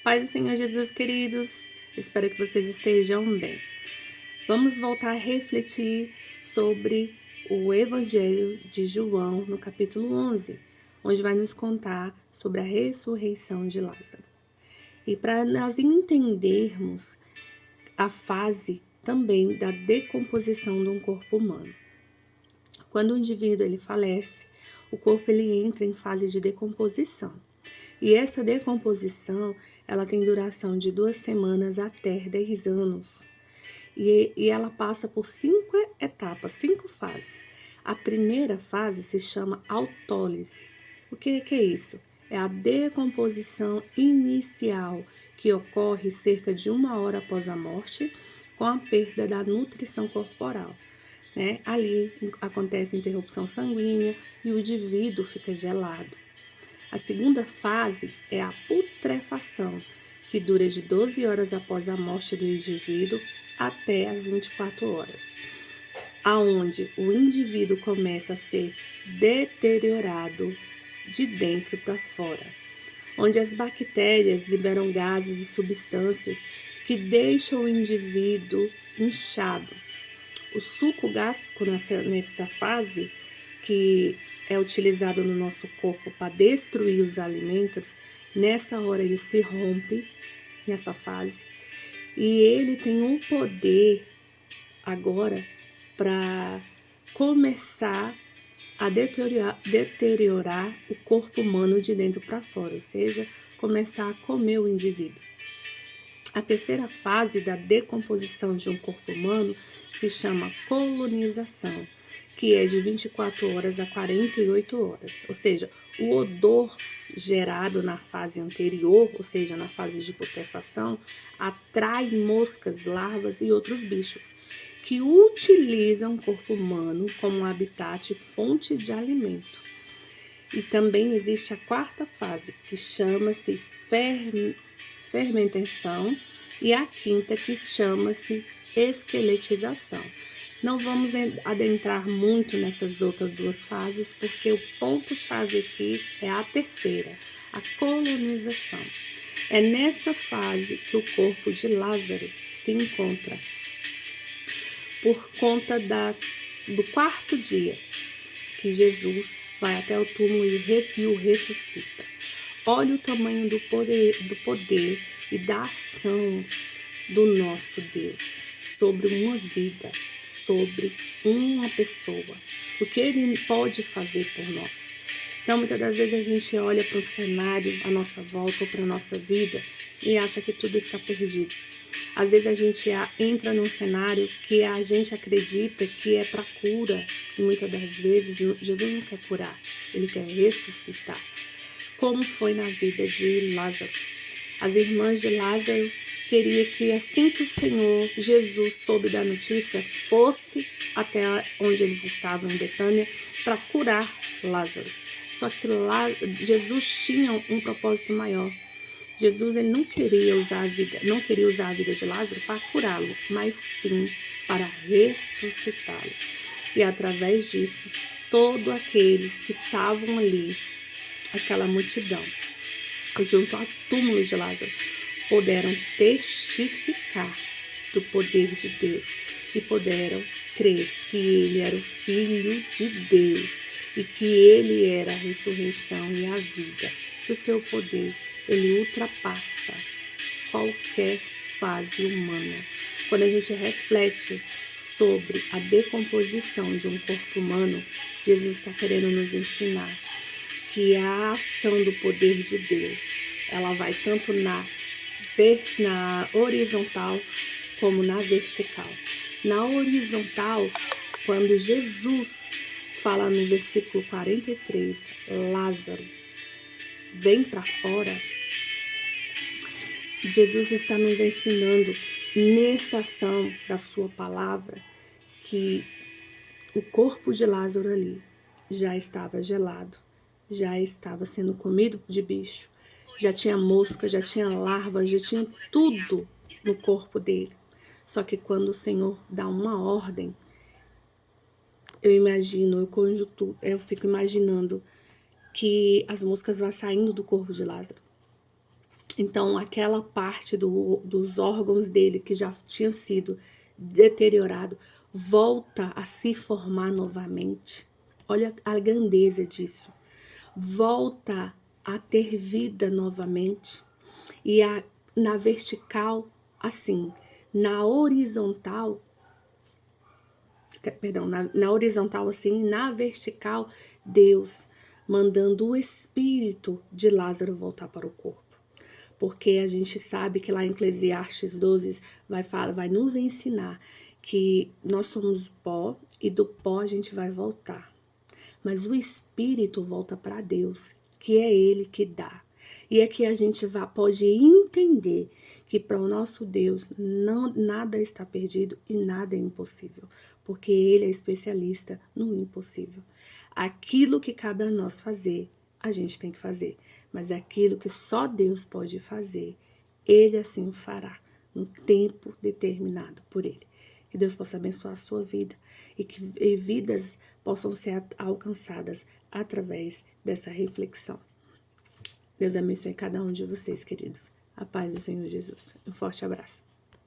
Paz do Senhor Jesus, queridos, espero que vocês estejam bem. Vamos voltar a refletir sobre o Evangelho de João, no capítulo 11, onde vai nos contar sobre a ressurreição de Lázaro. E para nós entendermos a fase também da decomposição de um corpo humano. Quando o indivíduo ele falece, o corpo ele entra em fase de decomposição. E essa decomposição, ela tem duração de 2 semanas até 10 anos. E ela passa por 5 etapas, 5 fases. A primeira fase se chama autólise. O que é isso? É a decomposição inicial, que ocorre cerca de 1 hora após a morte, com a perda da nutrição corporal. Ali acontece a interrupção sanguínea e o indivíduo fica gelado. A segunda fase é a putrefação, que dura de 12 horas após a morte do indivíduo até as 24 horas, aonde o indivíduo começa a ser deteriorado de dentro para fora, onde as bactérias liberam gases e substâncias que deixam o indivíduo inchado. O suco gástrico nessa fase, que é utilizado no nosso corpo para destruir os alimentos, nessa hora ele se rompe, nessa fase, e ele tem um poder agora para começar a deteriorar o corpo humano de dentro para fora, ou seja, começar a comer o indivíduo. A terceira fase da decomposição de um corpo humano se chama colonização, que é de 24 horas a 48 horas. Ou seja, o odor gerado na fase anterior, ou seja, na fase de putrefação, atrai moscas, larvas e outros bichos, que utilizam o corpo humano como um habitat e fonte de alimento. E também existe a quarta fase, que chama-se fermentação, e a quinta, que chama-se esqueletização. Não vamos adentrar muito nessas outras 2 fases, porque o ponto-chave aqui é a terceira, a colonização. É nessa fase que o corpo de Lázaro se encontra, por conta do 4º dia, que Jesus vai até o túmulo e o ressuscita. Olha o tamanho do poder e da ação do nosso Deus sobre uma vida, sobre uma pessoa, o que Ele pode fazer por nós. Então, muitas das vezes a gente olha para o cenário à nossa volta ou para a nossa vida e acha que tudo está perdido. Às vezes a gente entra num cenário que a gente acredita que é para cura, e muitas das vezes Jesus não quer curar, Ele quer ressuscitar. Como foi na vida de Lázaro. As irmãs de Lázaro queriam que assim que o Senhor Jesus soube da notícia, fosse até onde eles estavam em Betânia para curar Lázaro. Só que Jesus tinha um propósito maior. Jesus ele não queria usar a vida de Lázaro para curá-lo, mas sim para ressuscitá-lo. E através disso, todos aqueles que estavam ali, aquela multidão, junto ao túmulo de Lázaro, puderam testificar do poder de Deus e puderam crer que ele era o Filho de Deus e que ele era a ressurreição e a vida. Que o seu poder, ele ultrapassa qualquer fase humana. Quando a gente reflete sobre a decomposição de um corpo humano, Jesus está querendo nos ensinar que a ação do poder de Deus, ela vai tanto na horizontal como na vertical. Na horizontal, quando Jesus fala no versículo 43, Lázaro, vem para fora, Jesus está nos ensinando nessa ação da sua palavra que o corpo de Lázaro ali já estava gelado, já estava sendo comido de bicho, já tinha mosca, já tinha larva, já tinha tudo no corpo dele. Só que quando o Senhor dá uma ordem, eu fico imaginando que as moscas vão saindo do corpo de Lázaro. Então, aquela parte dos órgãos dele que já tinha sido deteriorado volta a se formar novamente. Olha a grandeza disso. Volta a ter vida novamente. E na vertical, assim, na horizontal, perdão, na horizontal assim, na vertical, Deus mandando o espírito de Lázaro voltar para o corpo. Porque a gente sabe que lá em Eclesiastes 12 vai nos ensinar que nós somos pó e do pó a gente vai voltar. Mas o espírito volta para Deus, que é Ele que dá. E aqui a gente pode entender que para o nosso Deus nada está perdido e nada é impossível, porque Ele é especialista no impossível. Aquilo que cabe a nós fazer, a gente tem que fazer, mas aquilo que só Deus pode fazer, Ele assim o fará, no tempo determinado por Ele. Que Deus possa abençoar a sua vida e que vidas possam ser alcançadas através dessa reflexão. Deus abençoe cada um de vocês, queridos. A paz do Senhor Jesus. Um forte abraço.